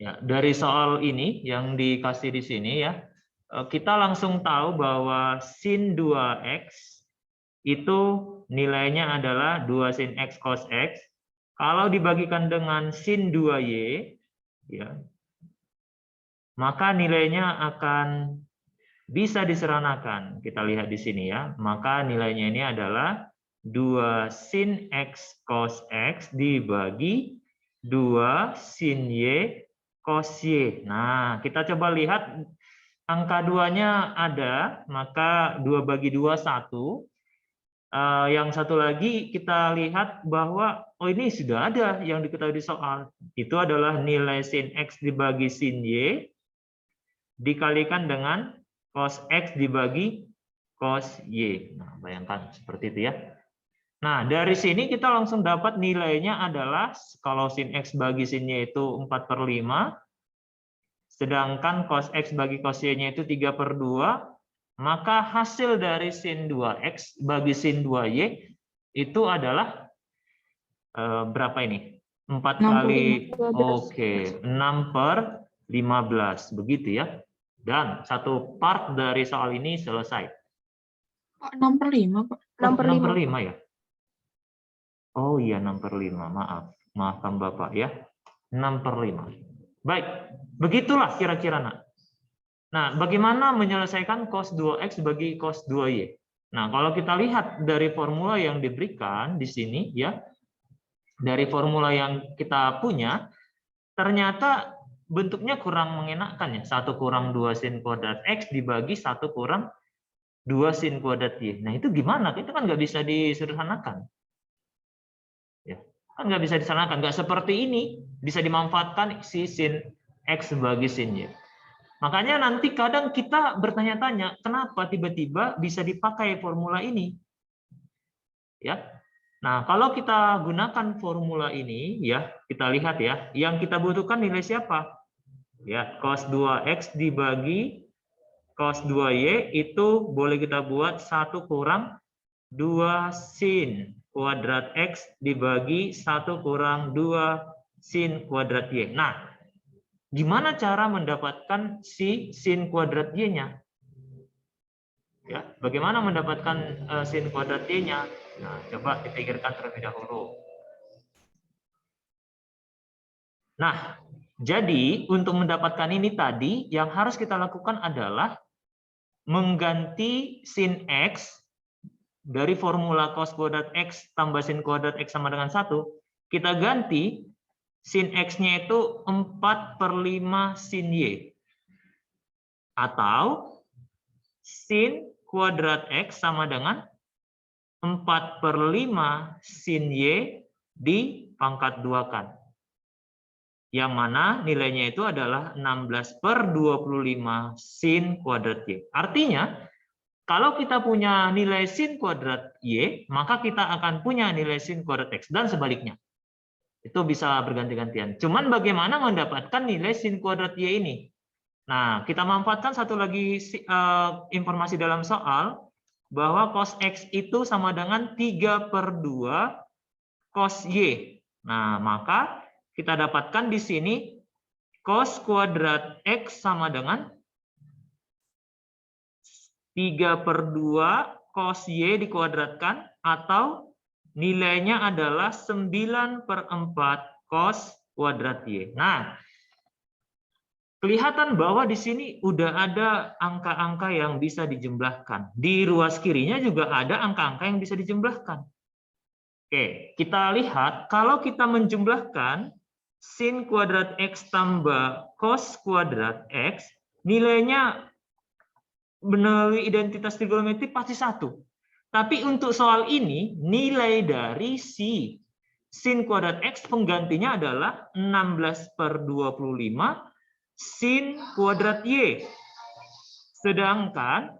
Ya, dari soal ini yang dikasih di sini ya, kita langsung tahu bahwa sin 2x itu nilainya adalah 2 sin x cos x. Kalau dibagikan dengan sin 2y, ya, maka nilainya akan bisa diseranakan. Kita lihat di sini ya. Maka nilainya ini adalah 2 sin x cos x dibagi 2 sin y cos y. Nah, kita coba lihat angka 2-nya ada, maka 2 bagi 2 1. Yang satu lagi kita lihat bahwa ini sudah ada yang diketahui di soal. Itu adalah nilai sin x dibagi sin y dikalikan dengan cos x dibagi cos y. Nah, bayangkan seperti itu ya. Nah, dari sini kita langsung dapat nilainya adalah kalau sin x bagi sin y itu 4/5, sedangkan cos x bagi cos y-nya itu 3/2, maka hasil dari sin 2x bagi sin 2y itu adalah berapa ini? 4 kali, 6/15. oke, 6/15, begitu ya. Dan satu part dari soal ini selesai. Kok 6/5, Pak? 6/5 ya? Oh iya, 6/5, maaf. Maafkan Bapak ya. 6/5. Baik, begitulah kira-kira nak. Nah, bagaimana menyelesaikan cos 2x bagi cos 2y? Nah, kalau kita lihat dari formula yang diberikan di sini ya, dari formula yang kita punya, ternyata bentuknya kurang mengenakkan ya. 1 kurang 2 sin kuadrat x dibagi 1 kurang 2 sin kuadrat y. Nah, itu gimana? Itu kan nggak bisa disederhanakan. Ya, kan nggak bisa disederhanakan. Nggak seperti ini. Bisa dimanfaatkan si sin x bagi sin y. Makanya nanti kadang kita bertanya-tanya, kenapa tiba-tiba bisa dipakai formula ini? Ya. Nah, kalau kita gunakan formula ini, ya, kita lihat ya, yang kita butuhkan nilai siapa? Ya, cos 2x dibagi cos 2y itu boleh kita buat 1 kurang 2 sin kuadrat x dibagi 1 kurang 2 sin kuadrat y. Nah, gimana cara mendapatkan si sin kuadrat y-nya? Ya, bagaimana mendapatkan sin kuadrat y-nya? Nah, coba dipikirkan terlebih dahulu. Nah, jadi untuk mendapatkan ini tadi, yang harus kita lakukan adalah mengganti sin x dari formula cos kuadrat x tambah sin kuadrat x sama dengan 1, kita ganti sin x-nya itu 4/5 sin y. Atau sin kuadrat x sama dengan 4/5 sin y dipangkat 2-kan. Yang mana nilainya itu adalah 16/25 sin kuadrat y. Artinya, kalau kita punya nilai sin kuadrat y, maka kita akan punya nilai sin kuadrat x, dan sebaliknya. Itu bisa berganti-gantian. Cuman bagaimana mendapatkan nilai sin kuadrat y ini? Nah, kita manfaatkan satu lagi informasi dalam soal, bahwa cos x itu sama dengan 3/2 cos y. Nah, maka kita dapatkan di sini cos kuadrat x sama dengan 3/2 cos y dikuadratkan, atau nilainya adalah 9/4 cos kuadrat y. Nah, kelihatan bahwa di sini udah ada angka-angka yang bisa dijumlahkan. Di ruas kirinya juga ada angka-angka yang bisa dijumlahkan. Oke, kita lihat kalau kita menjumlahkan sin kuadrat x tambah cos kuadrat x, nilainya melalui identitas trigonometri pasti 1. Tapi untuk soal ini, nilai dari si sin kuadrat x penggantinya adalah 16/25 sin kuadrat y. Sedangkan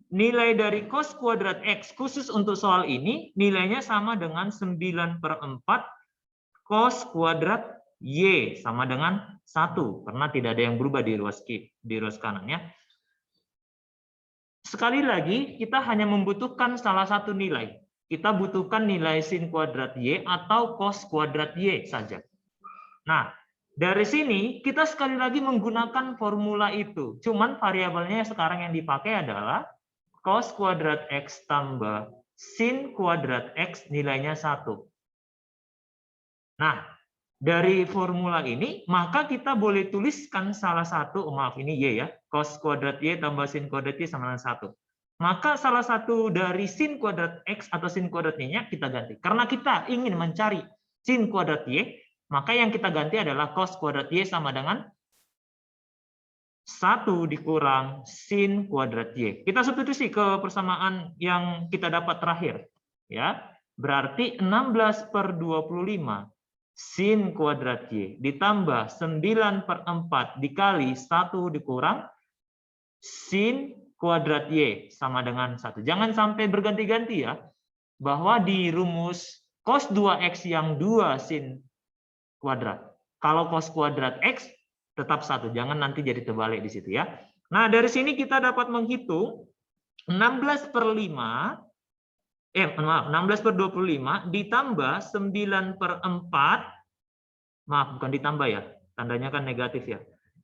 nilai dari cos kuadrat x khusus untuk soal ini, nilainya sama dengan 9/4 cos kuadrat y, sama dengan 1. Karena tidak ada yang berubah di ruas kanan ya. Sekali lagi, kita hanya membutuhkan salah satu nilai. Kita butuhkan nilai sin kuadrat y atau cos kuadrat y saja. Nah, Dari sini kita sekali lagi menggunakan formula itu. Cuman variabelnya sekarang yang dipakai adalah cos kuadrat X tambah sin kuadrat X nilainya 1. Nah, dari formula ini, maka kita boleh tuliskan salah satu, maaf ini Y ya, cos kuadrat Y tambah sin kuadrat Y sama dengan 1. Maka salah satu dari sin kuadrat X atau sin kuadrat Y-nya kita ganti. Karena kita ingin mencari sin kuadrat Y, maka yang kita ganti adalah cos kuadrat Y sama dengan 1 dikurang sin kuadrat Y. Kita substitusi ke persamaan yang kita dapat terakhir. Ya, berarti 16/25 sin kuadrat Y ditambah 9/4 dikali 1 dikurang sin kuadrat Y sama dengan 1. Jangan sampai berganti-ganti ya, bahwa di rumus cos 2X yang 2 sin kuadrat. Kalau cos kuadrat X tetap 1, jangan nanti jadi terbalik di situ ya. Nah, dari sini kita dapat menghitung 16/5 16/25 ditambah 9/4, maaf bukan ditambah ya, tandanya kan negatif ya,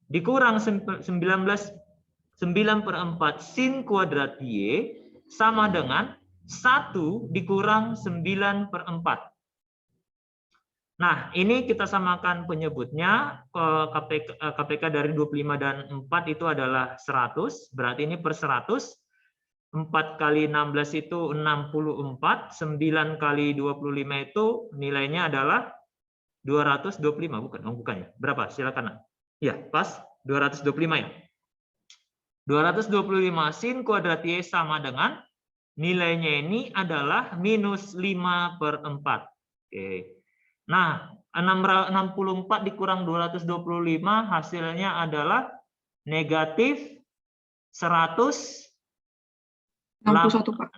dikurang 9/4 sin kuadrat Y sama dengan 1 dikurang 9/4. Nah, ini kita samakan penyebutnya, KPK dari 25 dan 4 itu adalah 100, berarti ini per 100, 4 kali 16 itu 64, 9 kali 25 itu nilainya adalah 225, bukan? Oh, bukan ya. Berapa? Silakan. Ya, pas 225 ya. 225 sin kuadrat Y sama dengan nilainya ini adalah minus 5/4. Oke. Nah, 64 dikurang 225 hasilnya adalah negatif 100 61, Pak.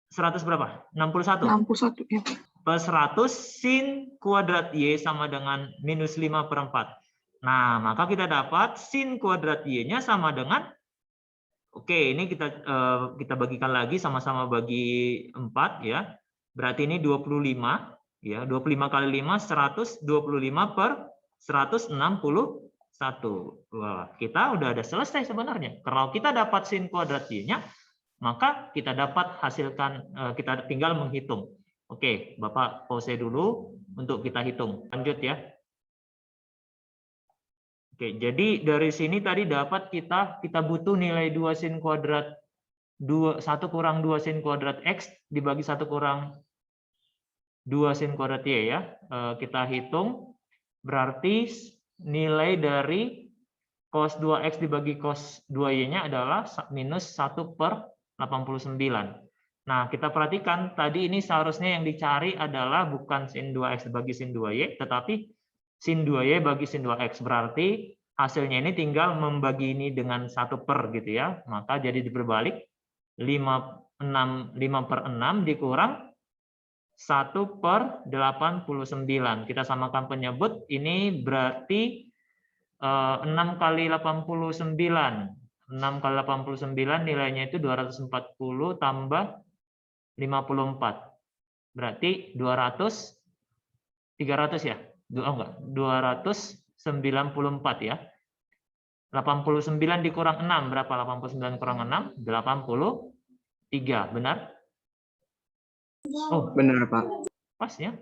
100 berapa? 61. 61 ya, Pak. Per 100 sin kuadrat Y sama dengan minus 5/4. Nah, maka kita dapat sin kuadrat Y-nya sama dengan, oke, ini kita bagikan lagi, sama-sama bagi 4 ya. Berarti ini 25 ya, 25 kali 5 125 per 161. Wah, kita udah ada selesai sebenarnya. Kalau kita dapat sin kuadrat Y-nya, maka kita dapat hasilkan, kita tinggal menghitung. Oke, Bapak pause dulu untuk kita hitung. Lanjut ya. Oke, jadi dari sini tadi dapat kita butuh nilai 2 sin kuadrat 1 kurang 2 sin kuadrat X dibagi 1 kurang 2 sin kuadrat Y ya. Kita hitung, berarti nilai dari cos 2X dibagi cos 2Y-nya adalah minus 1/89. Nah, kita perhatikan tadi ini seharusnya yang dicari adalah bukan sin 2X bagi sin 2Y, tetapi sin 2Y bagi sin 2X. Berarti hasilnya ini tinggal membagi ini dengan 1/, gitu ya. Maka jadi diperbalik, 5/6 dikurang 1/89. Kita samakan penyebut, ini berarti 6 kali 89. 6 kali 89 nilainya itu 240 tambah 54. Berarti 300 ya? Oh enggak, 294 ya. 89 dikurang 6, berapa 89 kurang 6? 83, benar? Oh, benar, Pak. pas ya?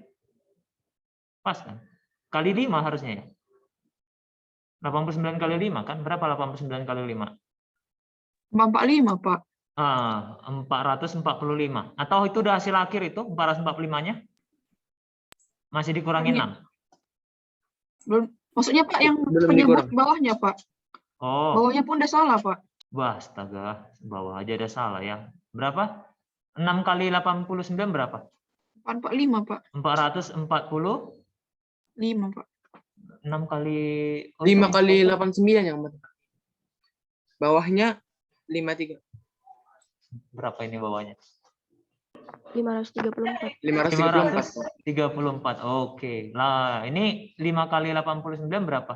Pas kan? Kali 5 harusnya ya? 89 kali 5 kan? Berapa 89 kali 5? 45, Pak. 445. Atau itu udah hasil akhir itu 445-nya? Masih dikurangi 6. Belum. Maksudnya Pak yang Belum penyebut dikurang. bawahnya, Pak. Oh, Bawahnya pun udah salah, Pak. wah, astaga, bawah aja ada salah ya. Berapa? 6 kali 89 berapa? 445, Pak. 440. 5, Pak. 6 kali 5 kali 89 yang benar. Bawahnya 53. berapa ini bawahnya? 534. 534. 534. Oke. Lah, ini 5 kali 89 berapa?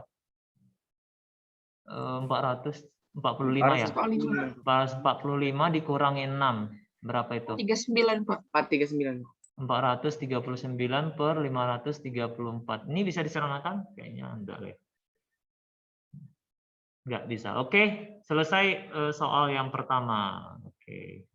445 ya. 445 dikurangi 6. Berapa itu? 39, Pak. 439. 439 per 534. Ini bisa disamakan? Kayaknya enggak ya. Nggak bisa. Oke, selesai soal yang pertama. Oke.